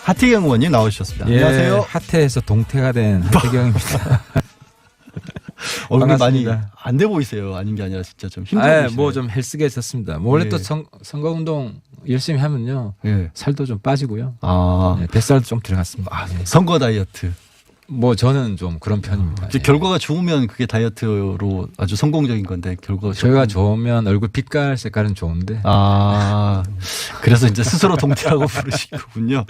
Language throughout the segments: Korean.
하태경 의원님 나오셨습니다. 예, 안녕하세요. 하태에서 동태가 된 하태경입니다. 얼굴이 많이 반갑습니다. 안 돼 보이세요. 아닌 게 아니라 진짜 좀 힘들어 보이시네요. 뭐좀 헬스케졌습니다. 원래 예. 또 선거운동 열심히 하면요. 예. 살도 좀 빠지고요. 아, 예, 뱃살도 좀 들어갔습니다. 예. 선거 다이어트. 뭐 저는 좀 그런 편입니다. 이제 예. 결과가 좋으면 그게 다이어트로 아주 성공적인 건데 결과가 저희가 좋으면 얼굴 빛깔 색깔은 좋은데 아, 그래서 이제 스스로 동태라고 부르시군요.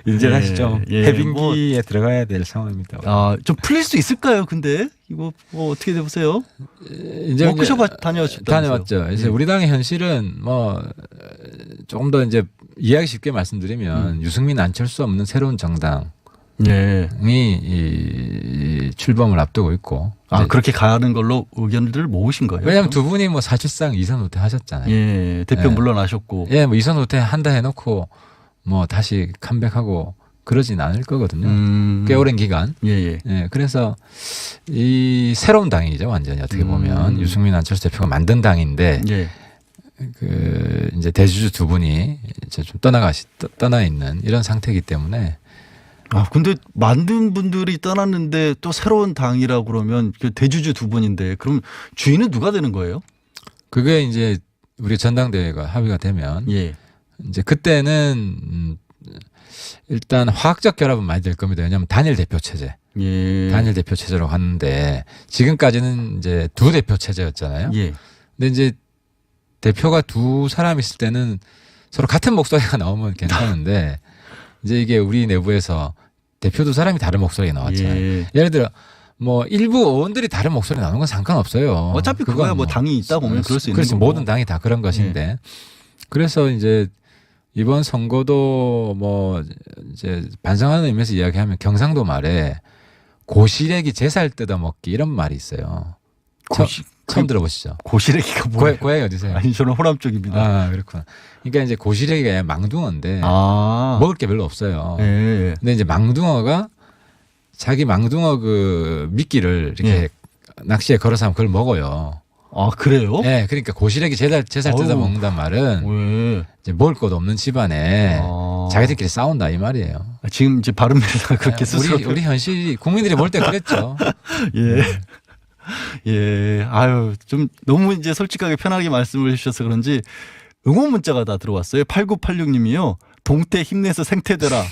이제 다시 좀 예, 해빙기에 들어가야 될 상황입니다. 좀 풀릴 수 있을까요? 근데 이거 뭐 어떻게 돼 보세요? 이제 워크숍 다녀왔죠. 다녀왔죠. 그래서 예. 우리 당의 현실은 뭐 조금 더 이제 이해하기 쉽게 말씀드리면 유승민 안철수 없는 새로운 정당이 예. 이 출범을 앞두고 있고. 아, 이제 그렇게 가는 걸로 의견들을 모으신 거예요? 왜냐하면 두 분이 뭐 사실상 이선 후퇴 하셨잖아요. 예, 대표 예. 물러나셨고. 예, 뭐 이선 후퇴 한다 해놓고 뭐 다시 컴백하고 그러진 않을 거거든요. 꽤 오랜 기간. 예, 예. 예, 그래서 이 새로운 당이죠, 완전히 어떻게 보면 유승민 안철수 대표가 만든 당인데 예. 그 이제 대주주 두 분이 이제 좀 떠나 있는 이런 상태이기 때문에 아, 근데 만든 분들이 떠났는데 또 새로운 당이라고 그러면 그 대주주 두 분인데 그럼 주인은 누가 되는 거예요? 그게 이제 우리 전당대회가 합의가 되면 예. 이제 그때는 일단 화학적 결합은 많이 될 겁니다. 왜냐하면 단일 대표 체제, 예. 단일 대표 체제로 갔는데 지금까지는 이제 두 대표 체제였잖아요. 예. 근데 이제 대표가 두 사람 있을 때는 서로 같은 목소리가 나오면 괜찮은데 이제 이게 우리 내부에서 대표 두 사람이 다른 목소리가 나왔잖아요. 예. 예를 들어 뭐 일부 의원들이 다른 목소리 나오는 건 상관없어요. 어차피 그거야 뭐 당이 있다 보면 그럴 수 있는 그렇지 거고. 모든 당이 다 그런 것인데 그래서 이제 이번 선거도 뭐 이제 반성하는 의미에서 이야기하면 경상도 말에 고시래기 제살 뜯어먹기 이런 말이 있어요. 처음 들어보시죠? 고시래기가 뭐예요? 고향이 어디세요? 아니 저는 호남 쪽입니다. 아 그렇구나. 그러니까 이제 고시래기가 망둥어인데 아. 먹을 게 별로 없어요. 예. 근데 이제 망둥어가 자기 망둥어 그 미끼를 이렇게 예. 낚시에 걸어서 하면 그걸 먹어요. 아, 그래요? 네, 그러니까 고시래기 제살 뜯어 먹는단 말은 왜? 이제 먹을 것 없는 집안에 아. 자기들끼리 싸운다 이 말이에요. 지금 이제 바른미래당 그렇게 스스로 우리 현실이 국민들이 볼 때 그랬죠. 예. 예. 아유, 좀 너무 이제 솔직하게 편하게 말씀을 해주셔서 그런지 응원 문자가 다 들어왔어요. 8986님이요. 동태 힘내서 생태되라.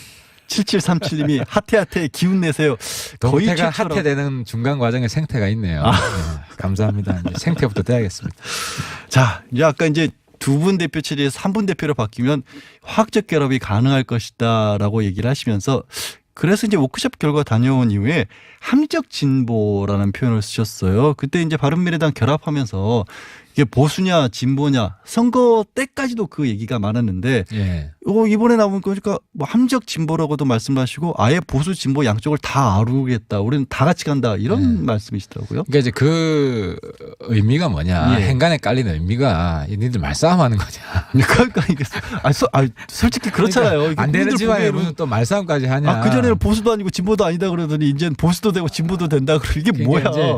7737님이 하태하태 기운 내세요. 거의 동태가 최초라고. 하태되는 중간 과정에 생태가 있네요. 네, 감사합니다. 이제 생태부터 돼야겠습니다. 자, 이제 아까 이제 두 분 대표 체제에서 한 분 대표로 바뀌면 화학적 결합이 가능할 것이다라고 얘기를 하시면서 그래서 이제 워크숍 결과 다녀온 이후에 합리적 진보라는 표현을 쓰셨어요. 그때 이제 바른미래당 결합하면서 이게 보수냐 진보냐 선거 때까지도 그 얘기가 많았는데 예. 이번에 나온 거니까 뭐 합리적 진보라고도 말씀하시고 아예 보수 진보 양쪽을 다 아우르겠다. 우리는 다 같이 간다. 이런 말씀이시더라고요. 그러니까 이제 그 의미가 뭐냐. 예. 행간에 깔린 의미가 니들 말싸움하는 거냐. 그러니까 이게 솔직히 그렇잖아요. 그러니까 안 되는 국민들 집안에 보기에는 무슨 또 말싸움까지 하냐. 그전에는 보수도 아니고 진보도 아니다 그러더니 이제는 보수도 되고 진보도 된다 그러고 이게 그러니까 뭐야. 이제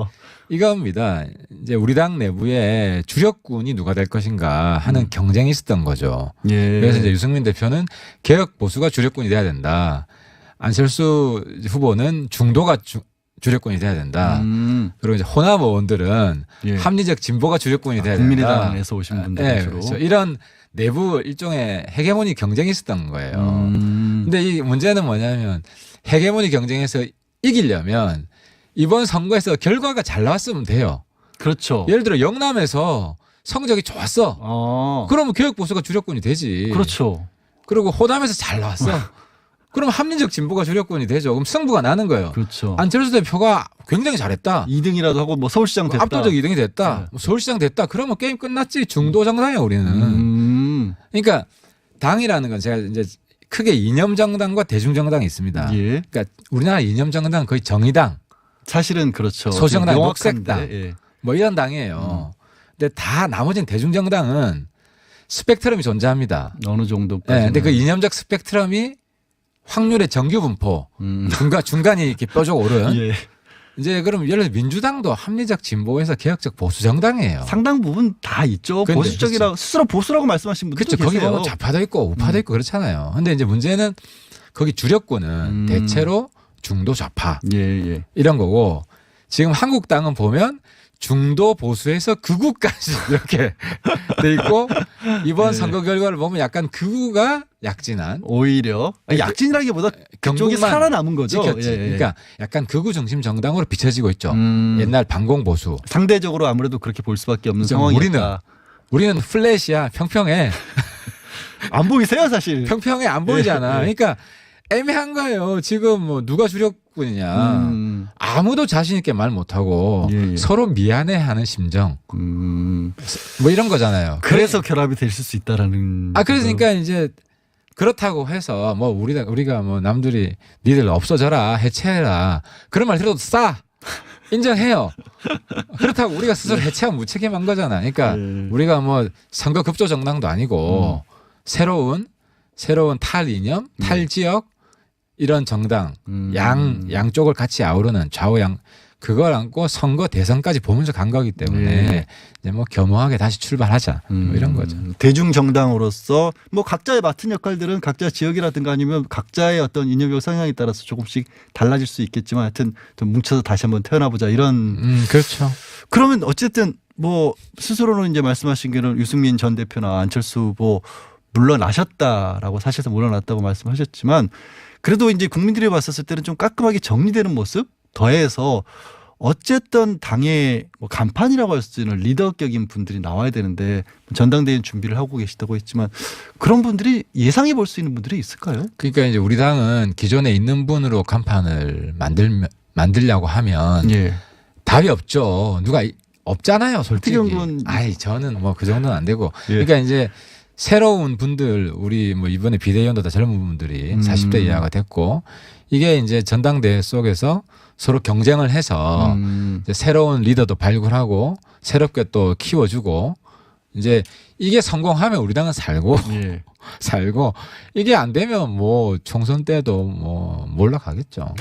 이겁니다. 이제 우리 당 내부에 주력군이 누가 될 것인가 하는 경쟁이 있었던 거죠. 예. 그래서 이제 유승민 대표는 개혁 보수가 주력군이 돼야 된다. 안철수 후보는 중도가 주력군이 돼야 된다. 그리고 이제 호남 의원들은 예. 합리적 진보가 주력군이 돼야 된다. 국민의당에서 오신 분들 네, 주로. 그렇죠. 이런 내부 일종의 헤게모니 경쟁이 있었던 거예요. 근데 이 문제는 뭐냐면 헤게모니 경쟁에서 이기려면 이번 선거에서 결과가 잘 나왔으면 돼요. 그렇죠. 예를 들어 영남에서 성적이 좋았어. 그러면 개혁 보수가 주력군이 되지. 그렇죠. 그리고 호남에서 잘 나왔어. 그럼 합리적 진보가 주력군이 되죠. 그럼 승부가 나는 거예요. 그렇죠. 안철수 대표가 굉장히 잘했다. 2등이라도 하고 뭐 서울시장 됐다. 압도적 2등이 됐다. 네. 뭐 서울시장 됐다. 그러면 게임 끝났지. 중도 정당이야 우리는. 그러니까 당이라는 건 제가 이제 크게 이념 정당과 대중 정당이 있습니다. 예. 그러니까 우리나라 이념 정당은 거의 정의당, 사실은 그렇죠. 소정당, 명확한데, 녹색당 예. 뭐 이런 당이에요. 근데 다 나머지는 대중 정당은 스펙트럼이 존재합니다. 어느 정도까지. 네, 근데 그 이념적 스펙트럼이 확률의 정규 분포 중간이 이렇게 뾰족 오른 예. 이제 그럼 예를 들어 민주당도 합리적 진보에서 개혁적 보수 정당이에요. 상당 부분 다 있죠. 근데 보수적이라고 스스로 보수라고 말씀하신 분들도 그렇죠. 거기 계세요. 보면 좌파도 있고 우파도 있고 그렇잖아요. 근데 이제 문제는 거기 주력군은 대체로 중도 좌파 예, 예. 이런 거고 지금 한국당은 보면 중도 보수에서 극우까지 이렇게 돼 있고 이번 네. 선거 결과를 보면 약간 극우가 약진한 오히려 약진이라기보다 그쪽이 경북만 살아남은 거죠. 찍혔지. 예, 예. 그러니까 약간 극우 중심 정당으로 비춰지고 있죠. 옛날 반공 보수. 상대적으로 아무래도 그렇게 볼 수밖에 없는 그죠. 상황이다. 우리는 플랫이야. 평평해. 안 보이세요, 사실. 평평해 안 보이잖아. 예, 예. 그러니까 애매한 거예요. 지금 뭐 누가 주력군이냐. 아무도 자신 있게 말 못하고 예, 예. 서로 미안해하는 심정. 뭐 이런 거잖아요. 그래서 결합이 될 수 있다라는. 그러니까 이제 그렇다고 해서 뭐 우리가 뭐 남들이 니들 없어져라 해체해라 그런 말 들어도 싸 인정해요. 그렇다고 우리가 스스로 해체하면 무책임한 거잖아. 그러니까 예. 우리가 뭐 선거 급조 정당도 아니고 새로운 탈이념, 탈지역 이런 정당 양쪽을 같이 아우르는 좌우양 그걸 안고 선거 대선까지 보면서 간 거기 때문에 예. 이제 뭐 겸허하게 다시 출발하자 뭐 이런 거죠. 대중 정당으로서 뭐 각자의 맡은 역할들은 각자 지역이라든가 아니면 각자의 어떤 이념적 성향에 따라서 조금씩 달라질 수 있겠지만 하여튼 좀 뭉쳐서 다시 한번 태어나보자 이런. 그렇죠. 그러면 어쨌든 뭐 스스로는 이제 말씀하신 게는 유승민 전 대표나 안철수 후보 물러나셨다라고 사실상 물러났다고 말씀하셨지만 그래도 이제 국민들이 봤었을 때는 좀 깔끔하게 정리되는 모습 더해서 어쨌든 당의 뭐 간판이라고 할 수 있는 리더격인 분들이 나와야 되는데 전당대회 준비를 하고 계시다고 했지만 그런 분들이 예상해 볼 수 있는 분들이 있을까요? 그러니까 이제 우리 당은 기존에 있는 분으로 간판을 만들려고 하면 예. 답이 없죠. 누가 없잖아요, 솔직히. 특경군. 저는 뭐 그 정도는 안 되고. 예. 그러니까 이제 새로운 분들 우리 뭐 이번에 비대위원도 다 젊은 분들이 40대 이하가 됐고 이게 이제 전당대회 속에서 서로 경쟁을 해서 이제 새로운 리더도 발굴하고 새롭게 또 키워주고 이제 이게 성공하면 우리 당은 예. 살고 이게 안 되면 뭐 총선 때도 뭐 몰락하겠죠.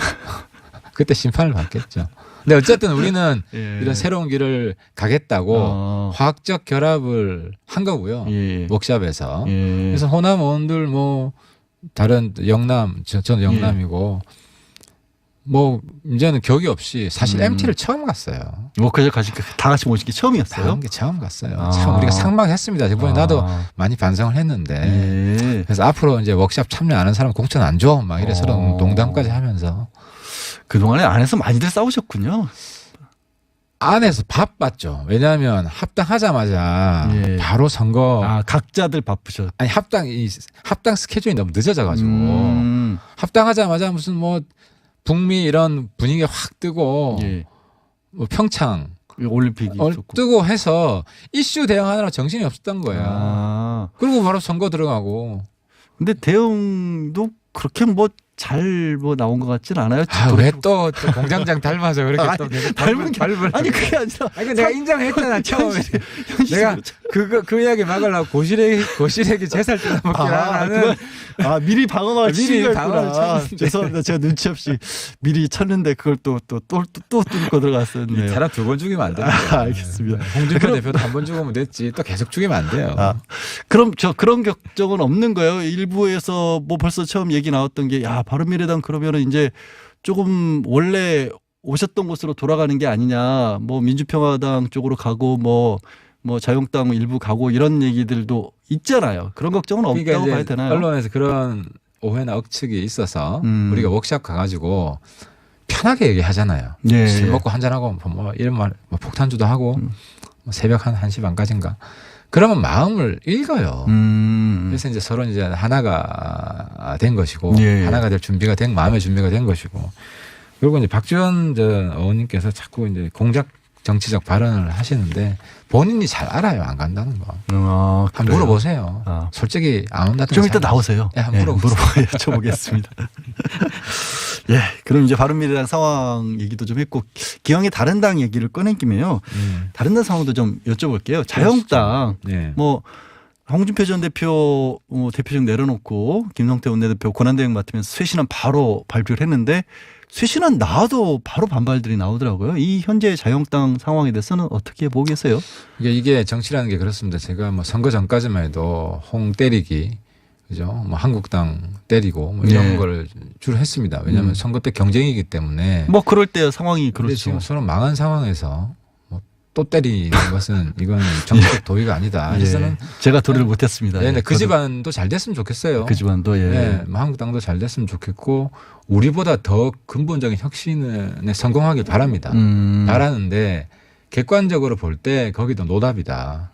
그때 심판을 받겠죠. 근데 어쨌든 우리는 예. 이런 새로운 길을 가겠다고 화학적 결합을 한 거고요. 예. 워크숍에서. 예. 그래서 호남 의원들 뭐 다른 영남 저는 영남이고 뭐 이제는 격이 없이 사실 MT를 처음 갔어요. 워크숍 가시니까 다 같이 모신 게 처음이었어요? 다른 게 처음 갔어요. 참 우리가 상망했습니다. 이번에 나도 많이 반성을 했는데 예. 그래서 앞으로 이제 워크숍 참여 안 하는 사람 공천 안 줘. 막 이래 서로 농담까지 하면서 그동안에 안에서 많이들 싸우셨군요. 안에서 바빴죠. 왜냐하면 합당하자마자 예. 바로 선거 각자들 바쁘셨. 아니 합당 스케줄이 너무 늦어져가지고 합당하자마자 무슨 뭐 북미 이런 분위기 확 뜨고 예. 뭐 평창 올림픽이 있었고. 뜨고 해서 이슈 대응하느라 정신이 없었던 거야. 그리고 바로 선거 들어가고. 근데 대응도 그렇게 뭐 잘 뭐 나온 것 같진 않아요. 왜 또 공장장 닮아서 그렇게 아니, 또 계속 닮은 게 닮을 아니 그게 아니라. 내가 인정했잖아 처음에. 내가 그 이야기 막으려고 고시래기 제살 뜯어먹기라는 미리 방어막을 미리 치는 방어를 거였구나. 쳤는데. 죄송합니다. 제가 눈치 없이 미리 쳤는데 그걸 또 뚫고 들어갔었네요. 사람 2번 죽이면 안 됩니다. 알겠습니다. 홍준표 대표도 한 번 죽으면 됐지. 또 계속 죽이면 안 돼요. 그럼 그런 격정은 없는 거예요. 일부에서 뭐 벌써 처음 얘기 나왔던 게 바른미래당 그러면은 이제 조금 원래 오셨던 곳으로 돌아가는 게 아니냐. 뭐 민주평화당 쪽으로 가고 뭐 자유한국당 일부 가고 이런 얘기들도 있잖아요. 그런 걱정은 그러니까 없다고 이제 봐야 되나요? 언론에서 그런 오해나 억측이 있어서 우리가 워크숍 가가지고 편하게 얘기하잖아요. 예. 술 먹고 한잔하고 뭐 이런 말 뭐 폭탄주도 하고 뭐 새벽 한 1시 반까지인가. 그러면 마음을 읽어요. 그래서 이제 서로 이제 하나가 된 것이고 예. 하나가 될 준비가 된 마음의 준비가 된 것이고 그리고 이제 박지원 의원님께서 자꾸 이제 공작 정치적 발언을 하시는데 본인이 잘 알아요. 안 간다는 거. 한번 그래요? 물어보세요. 솔직히 안 온다든가. 좀 이따 나오세요. 예, 한번 물어보세요. 여쭤보겠습니다. 예, 그럼 이제 바른미래당 상황 얘기도 좀 했고 기왕에 다른 당 얘기를 꺼낸 김에요. 다른 당 상황도 좀 여쭤볼게요. 자유한국당 네. 뭐 홍준표 전 대표 대표직 내려놓고 김성태 원내대표 권한대행 맡으면서 쇄신안 바로 발표를 했는데 쇄신안 나와도 바로 반발들이 나오더라고요. 이 현재 자유한국당 상황에 대해서는 어떻게 보고 계세요? 이게 정치라는 게 그렇습니다. 제가 뭐 선거 전까지만 해도 홍 때리기 그죠? 뭐 한국당 때리고 뭐 이런 네. 걸 주로 했습니다. 왜냐하면 선거 때 경쟁이기 때문에. 뭐 그럴 때 상황이 근데 지금 그렇죠. 서로 망한 상황에서 뭐 또 때리는 것은 이건 정치적 도의가 아니다. 예. 그래서는 제가 도리를 못했습니다. 네, 예. 그 집안도 잘 됐으면 좋겠어요. 그 집안도 예. 네, 뭐 한국당도 잘 됐으면 좋겠고 우리보다 더 근본적인 혁신에 성공하길 바랍니다. 바라는데 객관적으로 볼 때 거기도 노답이다.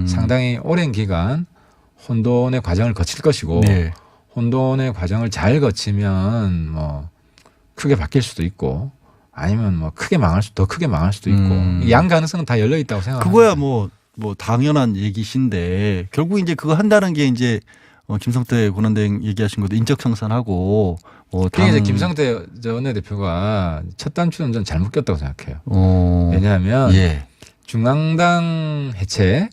상당히 오랜 기간 혼돈의 과정을 거칠 것이고 네. 혼돈의 과정을 잘 거치면 뭐 크게 바뀔 수도 있고 아니면 뭐 크게 망할 수 더 크게 망할 수도 있고 양 가능성은 다 열려 있다고 생각합니다. 그거야 뭐 당연한 얘기신데 결국 이제 그거 한다는 게 이제 김성태 권한대행 얘기하신 것도 인적 청산하고 그게 이제 김성태 원내대표가 첫 단추는 전 잘못 꼈다고 생각해요. 왜냐하면 예. 중앙당 해체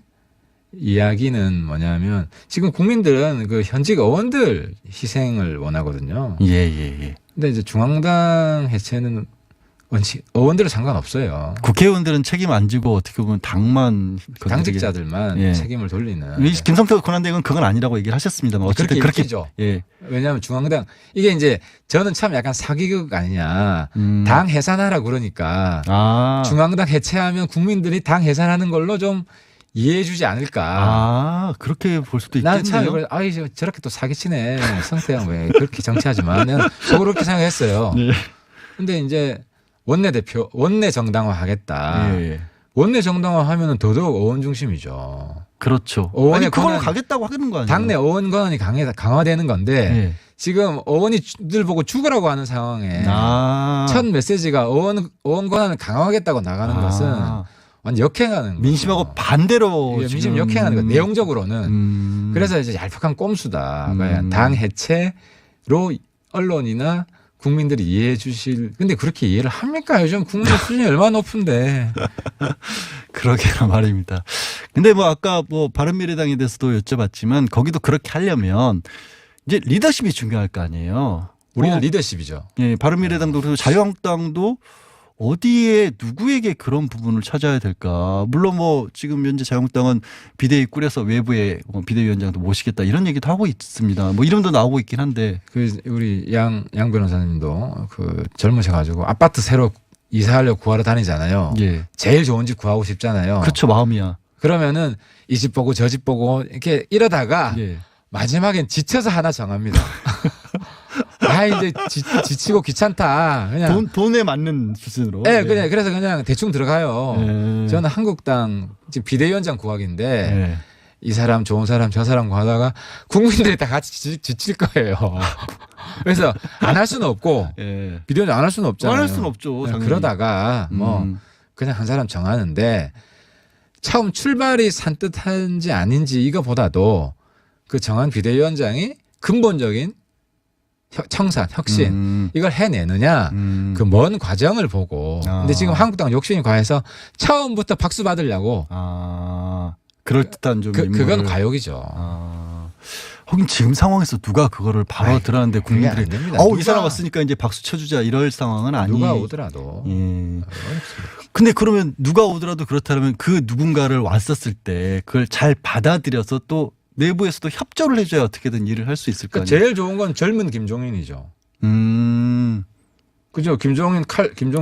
이야기는 뭐냐면 지금 국민들은 그 현직 의원들 희생을 원하거든요. 예. 근데 이제 중앙당 해체는 의원들은 상관없어요. 국회의원들은 책임 안 지고 어떻게 보면 당만 당직자들만 예. 책임을 돌리는. 김성태 권한대행은 그건 아니라고 얘기를 하셨습니다만 어쨌든 그렇게 읽히죠. 예. 왜냐하면 중앙당 이게 이제 저는 참 약간 사기극 아니냐. 당 해산하라 그러니까 중앙당 해체하면 국민들이 당 해산하는 걸로 좀 이해해 주지 않을까. 그렇게 볼 수도 나는 참 있겠네요. 이걸 저렇게 또 사기치네. 성태형 왜 그렇게 정치하지만 나는 속으로 그렇게 생각했어요. 네. 근데 이제 원내 정당화 하겠다. 예. 원내 정당화 하면은 더더욱 의원 중심이죠. 그렇죠. 의원의 그걸로 권한, 가겠다고 하는 거 아니에요? 당내 의원 권한이 강화되는 건데 예. 지금 의원이들 보고 죽으라고 하는 상황에 첫 메시지가 의원 권한을 강화하겠다고 나가는 것은 완전 역행하는 민심하고 거죠. 반대로 예, 민심 역행하는 거 내용적으로는. 그래서 이제 얄팍한 꼼수다. 당 해체로 언론이나 국민들이 이해해 주실. 근데 그렇게 이해를 합니까? 요즘 국민의 수준이 얼마나 높은데. 그러게나 말입니다. 근데 아까 바른미래당에 대해서도 여쭤봤지만 거기도 그렇게 하려면 이제 리더십이 중요할 거 아니에요. 우리는 리더십이죠. 예, 바른미래당도 그리고 자유한국당도 어디에 누구에게 그런 부분을 찾아야 될까. 물론 지금 현재 자유한국당은 비대위 꾸려서 외부에 비대위원장도 모시겠다 이런 얘기도 하고 있습니다. 이름도 나오고 있긴 한데. 우리 양 변호사님도 젊으셔가지고 아파트 새로 이사하려고 구하러 다니잖아요. 예. 제일 좋은 집 구하고 싶잖아요. 그렇죠. 마음이야. 그러면은 이 집 보고 저 집 보고 이렇게 이러다가 예. 마지막엔 지쳐서 하나 정합니다. 이제 지치고 귀찮다. 그냥 돈에 맞는 수준으로. 네, 그래서 그냥 대충 들어가요. 저는 한국당 지금 비대위원장 구하기인데 이 사람 좋은 사람 저 사람 구하다가 국민들이 다 같이 지칠 거예요. 그래서 안 할 수는 없고 비대위원장 안 할 수는 없잖아요. 안 할 수는 없죠. 당연히. 그러다가 그냥 한 사람 정하는데 처음 출발이 산뜻한지 아닌지 이거보다도 그 정한 비대위원장이 근본적인 청산, 혁신 이걸 해내느냐 그 먼 과정을 보고. 근데 지금 한국당 욕심이 과해서 처음부터 박수 받으려고. 그럴듯한 좀 그건 과욕이죠. 하긴 지금 상황에서 누가 그거를 바로 들어왔는데 국민들이 이 사람 왔으니까 이제 박수 쳐주자 이럴 상황은 아니. 누가 오더라도. 근데 그러면 누가 오더라도 그렇다면 그 누군가를 왔었을 때 그걸 잘 받아들여서 또 내부에서도 협조를 해줘야 어떻게든 일을 할 수 있을 거 아니에요. 제일 좋은 건 젊은 김종인이죠. 그죠? 김종인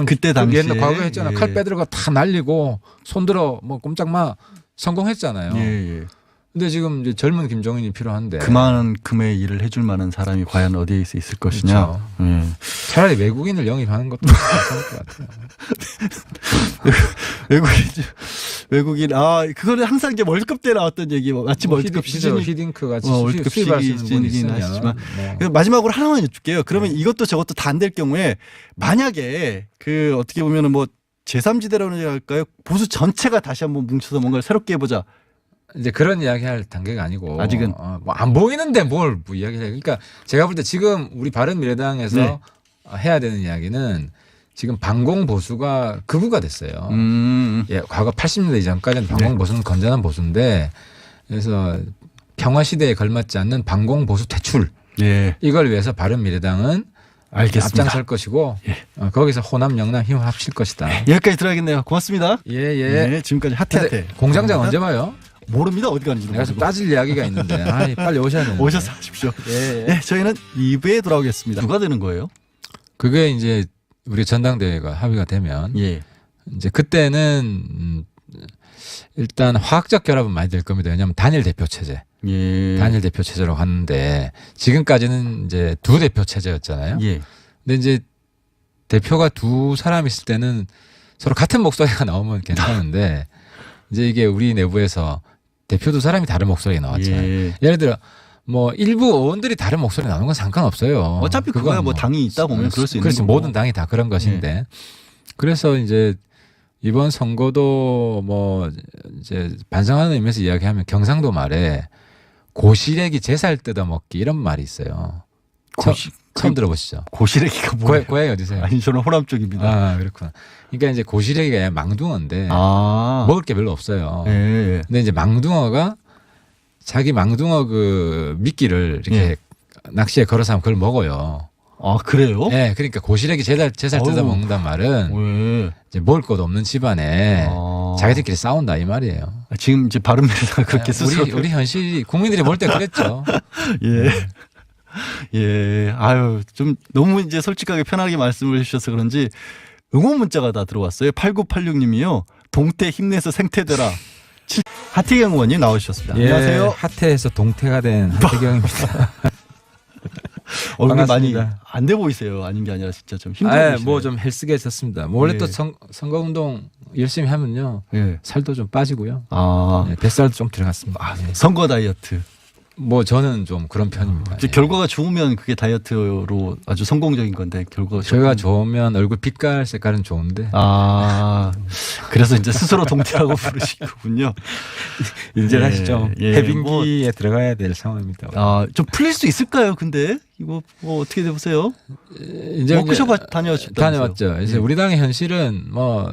그때 당시에 옛날 과거에 했잖아. 칼 빼들어가 다 날리고 손들어 꼼짝마 성공했잖아요. 근데 지금 이제 젊은 김종인이 필요한데 그만큼의 일을 해줄 만한 사람이 과연 어디에 있을 것이냐. 그렇죠. 차라리 외국인을 영입하는 것도 괜찮을 것 같아요. 외국인 그거는 항상 이제 월드컵 때 나왔던 얘기 마치 월드컵 시즌 히딩크 같이 월드컵 시즌이긴 하시지만 마지막으로 하나만 여쭐게요. 그러면 이것도 저것도 다 안 될 경우에 만약에 어떻게 보면은 제3지대라고 할까요? 보수 전체가 다시 한번 뭉쳐서 뭔가를 새롭게 해보자. 이제 그런 이야기할 단계가 아니고 아직은 안 보이는데 뭘 이야기를 해. 그러니까 제가 볼 때 지금 우리 바른미래당에서 해야 되는 이야기는 지금 반공 보수가 극우가 됐어요. 과거 80년대 이전까지는 반공 보수는 건전한 보수인데 그래서 평화 시대에 걸맞지 않는 반공 보수 퇴출. 이걸 위해서 바른미래당은 알겠습니다. 앞장설 것이고 거기서 호남 영남 힘을 합칠 것이다. 여기까지 들어야겠네요. 고맙습니다. 예. 지금까지 하태하태 공장장 언제 봐요? 모릅니다. 어디 가는지도 내가 좀 모르고. 따질 이야기가 있는데 빨리 오셔야 되는데. 오셔서 하십시오. 예, 예. 네, 저희는 2부에 돌아오겠습니다. 누가 되는 거예요? 그게 이제 우리 전당대회가 합의가 되면 예. 이제 그때는 일단 화학적 결합은 많이 될 겁니다. 왜냐하면 단일 대표 체제, 예. 단일 대표 체제로 갔는데 지금까지는 이제 두 대표 체제였잖아요. 예. 근데 이제 대표가 두 사람 있을 때는 서로 같은 목소리가 나오면 괜찮은데 이제 이게 우리 내부에서 대표 두 사람이 다른 목소리가 나왔잖아요. 예. 예를 들어 뭐 일부 의원들이 다른 목소리 나오는 건 상관없어요. 어차피 그거야 뭐 당이 있다 보면 그럴 수 있는 그렇지 거고. 모든 당이 다 그런 것인데 그래서 이제 이번 선거도 뭐 이제 반성하는 의미에서 이야기하면 경상도 말에 고시래기 제살 뜯어먹기 이런 말이 있어요. 처음 들어보시죠? 고시래기가 뭐예요? 고향이 어디세요? 아니 저는 호남 쪽입니다. 아 그렇구나. 그러니까 이제 고시래기가 망둥어인데 아. 먹을 게 별로 없어요. 예. 예. 근데 이제 망둥어가 자기 망둥어 그 미끼를 이렇게 예. 낚시에 걸어서 하면 그걸 먹어요. 아 그래요? 네, 그러니까 고시래기 제살 뜯어 어우. 먹는단 말은 왜? 이제 먹을 것 없는 집안에 아. 자기들끼리 싸운다 이 말이에요. 지금 이제 바른미래당 그렇게 네, 스스로 우리 현실이 국민들이 볼 때 그랬죠. 예. 예. 아유, 좀 너무 이제 솔직하게 편하게 말씀을 해주셔서 그런지 응원 문자가 다 들어왔어요. 8986님이요. 동태 힘내서 생태되라. 하태경 의원님 나오셨습니다. 안녕하세요. 하태에서 동태가 된 하태경입니다. 얼굴 많이 반갑습니다. 안 돼 보이세요. 아닌 게 아니라 진짜 좀 힘들어 보이시네요. 뭐좀 헬스게졌습니다. 뭐 원래 예. 또 선거 운동 열심히 하면요 예. 살도 좀 빠지고요. 아, 뱃살도 좀 들어갔습니다. 예. 선거 다이어트. 뭐 저는 좀 그런 편입니다. 이제 예. 결과가 좋으면 그게 다이어트로 아주 성공적인 건데 결과가 저희가 조금- 좋으면 얼굴 빛깔 색깔은 좋은데 아, 그래서 이제 스스로 동태라고 부르시군요. 인정하시죠. 예, 해빙기에 들어가야 될 상황입니다. 아, 좀 풀릴 수 있을까요? 근데 이거 뭐 어떻게 되보세요? 이제 워크숍 다녀왔죠. 다녀왔죠. 그래서 예. 우리 당의 현실은 뭐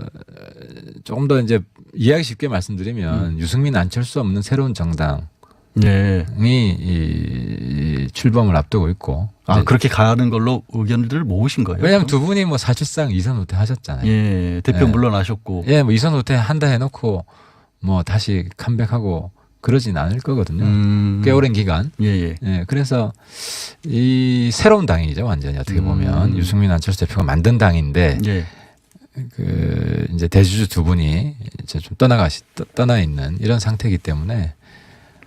조금 더 이제 이해하기 쉽게 말씀드리면 유승민 안철수 없는 새로운 정당이 예. 이 출범을 앞두고 있고. 아, 이제 그렇게 가는 걸로 의견들을 모으신 거예요? 왜냐하면 두 분이 뭐 사실상 이선 후퇴 하셨잖아요. 예, 대표 예. 물러나셨고. 예, 뭐 이선 후퇴 한다 해놓고 뭐 다시 컴백하고 그러진 않을 거거든요. 꽤 오랜 기간. 예, 예. 예, 그래서 이 새로운 당이죠, 완전히 어떻게 보면 유승민 안철수 대표가 만든 당인데 예. 그 이제 대주주 두 분이 이제 좀 떠나 있는 이런 상태이기 때문에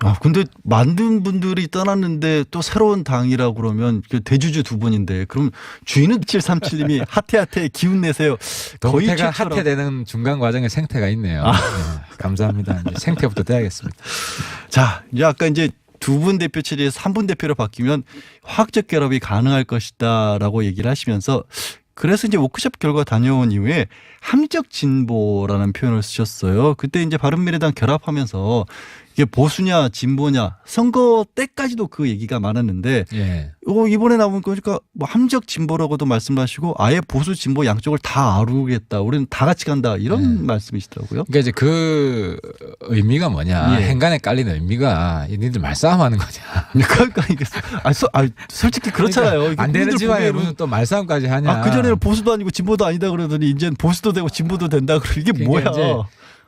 아, 근데 만든 분들이 떠났는데 또 새로운 당이라고 그러면 그 대주주 두 분인데 그럼 주인은 737님이 하태하태 기운 내세요. 거의 동태가 최초라고. 하태되는 중간 과정에 생태가 있네요. 예, 감사합니다. 이제 생태부터 떼야겠습니다. 자, 이제 아까 이제 두 분 대표 체제에서 3분 대표로 바뀌면 화학적 결합이 가능할 것이다라고 얘기를 하시면서 그래서 이제 워크숍 결과 다녀온 이후에 합리적 진보라는 표현을 쓰셨어요. 그때 이제 바른미래당 결합하면서 이게 보수냐 진보냐 선거 때까지도 그 얘기가 많았는데 예. 이번에 나온 거니까 뭐 합리적 진보라고도 말씀하시고 아예 보수 진보 양쪽을 다 아우르겠다. 우리는 다 같이 간다. 이런 말씀이시더라고요. 그러니까 이제 그 의미가 뭐냐. 예. 행간에 깔린 의미가 니들 말싸움하는 거냐. 그러니까 이게 솔직히 그렇잖아요. 그러니까 안 되는 국민들 집안에 보기에는 무슨 또 말싸움까지 하냐. 아, 그전에는 보수도 아니고 진보도 아니다 그러더니 이제는 보수도 되고 진보도 된다 그러고 이게 그러니까 뭐야. 이제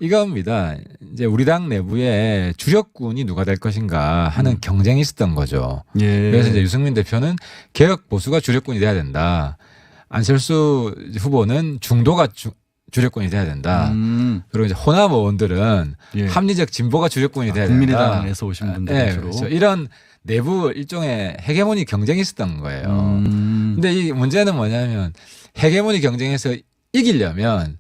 이겁니다. 이제 우리 당 내부에 주력군이 누가 될 것인가 하는 경쟁이 있었던 거죠. 예. 그래서 이제 유승민 대표는 개혁 보수가 주력군이 돼야 된다. 안철수 후보는 중도가 주력군이 돼야 된다. 그리고 이제 호남 의원들은 예. 합리적 진보가 주력군이 돼야 된다. 국민의당에서 오신 분들 네, 주로. 그렇죠. 이런 내부 일종의 헤게모니 경쟁이 있었던 거예요. 근데 이 문제는 뭐냐면 헤게모니 경쟁에서 이기려면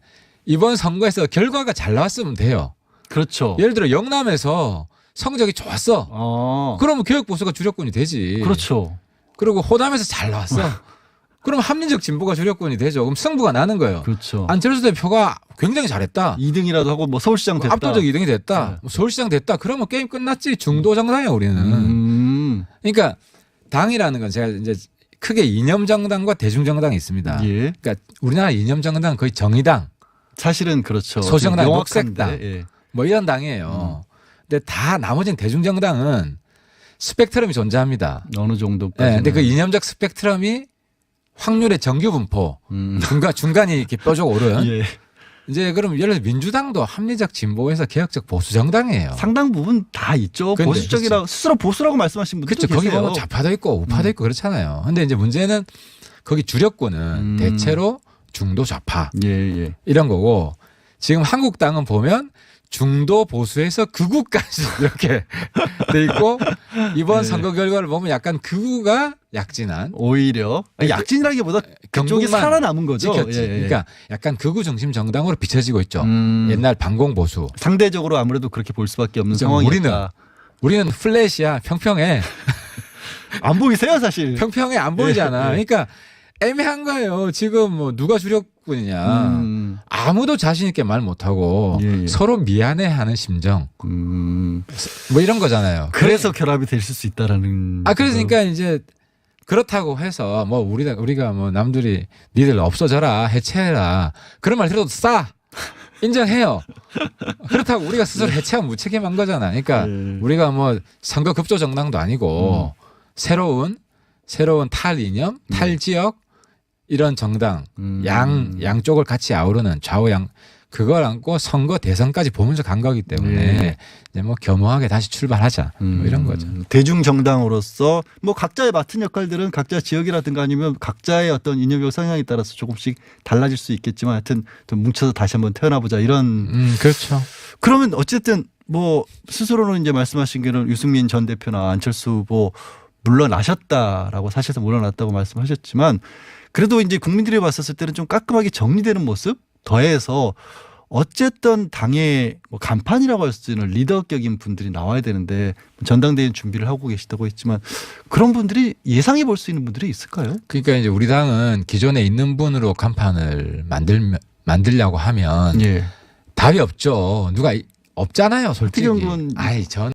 이번 선거에서 결과가 잘 나왔으면 돼요. 그렇죠. 예를 들어 영남에서 성적이 좋았어. 그러면 개혁 보수가 주력군이 되지. 그렇죠. 그리고 호남에서 잘 나왔어. 그럼 합리적 진보가 주력군이 되죠. 그럼 승부가 나는 거예요. 그렇죠. 안철수 대표가 굉장히 잘했다. 2등이라도 하고 뭐 서울시장 됐다. 압도적 2등이 됐다. 네. 뭐 서울시장 됐다. 그러면 게임 끝났지. 중도 정당이야 우리는. 그러니까 당이라는 건 제가 이제 크게 이념 정당과 대중 정당이 있습니다. 예. 그러니까 우리나라 이념 정당은 거의 정의당, 사실은 그렇죠. 소정당, 명확한데, 녹색당 예. 뭐 이런 당이에요. 근데 다 나머지는 대중 정당은 스펙트럼이 존재합니다. 어느 네, 정도까지. 근데 그 이념적 스펙트럼이 확률의 정규 분포 중간이 이렇게 뾰족 오른 예. 이제 그럼 예를 들어 민주당도 합리적 진보에서 개혁적 보수 정당이에요. 상당 부분 다 있죠. 근데, 보수적이라고 스스로 보수라고 말씀하신 분들도 그렇죠. 거기 계세요. 보면 좌파도 있고 우파도 있고 그렇잖아요. 근데 이제 문제는 거기 주력권은 대체로 중도 좌파 예, 예. 이런 거고 지금 한국당은 보면 중도 보수에서 극우까지 이렇게 돼 있고 이번 네. 선거 결과를 보면 약간 극우가 약진한 오히려 약진이라기보다 그쪽이 경북만 살아남은 거죠. 찍혔지. 예, 예. 그러니까 약간 극우 중심 정당으로 비춰지고 있죠. 옛날 반공 보수. 상대적으로 아무래도 그렇게 볼 수밖에 없는 이제 상황이다. 우리는 플랫이야. 평평해. 안 보이세요, 사실. 평평해 안 보이잖아. 예, 예. 그러니까 애매한 거예요. 지금 뭐 누가 주력군이냐. 아무도 자신 있게 말 못하고 예, 예. 서로 미안해하는 심정. 뭐 이런 거잖아요. 그래서 결합이 될 수 있다라는. 그러니까 이제 그렇다고 해서 뭐 우리가 뭐 남들이 니들 없어져라 해체해라 그런 말 들어도 싸 인정해요. 그렇다고 우리가 스스로 해체하면 무책임한 거잖아. 그러니까 예. 우리가 뭐 선거 급조 정당도 아니고 새로운 탈이념, 탈지역 이런 정당 양쪽을 같이 아우르는 좌우양 그걸 안고 선거 대선까지 보면서 간 거기 때문에 네. 이제 뭐 겸허하게 다시 출발하자 뭐 이런 거죠. 대중 정당으로서 뭐 각자의 맡은 역할들은 각자 지역이라든가 아니면 각자의 어떤 이념적 성향에 따라서 조금씩 달라질 수 있겠지만 하여튼 좀 뭉쳐서 다시 한번 태어나보자 이런. 그렇죠. 그러면 어쨌든 뭐 스스로는 이제 말씀하신 게는 유승민 전 대표나 안철수 후보 물러나셨다라고 사실상 물러났다고 말씀하셨지만 그래도 이제 국민들이 봤었을 때는 좀 깔끔하게 정리되는 모습 더해서 어쨌든 당의 뭐 간판이라고 할 수 있는 리더격인 분들이 나와야 되는데 전당대회 준비를 하고 계시다고 했지만 그런 분들이 예상해 볼 수 있는 분들이 있을까요? 그러니까 이제 우리 당은 기존에 있는 분으로 간판을 만들려고 하면 예. 답이 없죠. 누가 없잖아요, 솔직히. 박태경 군 전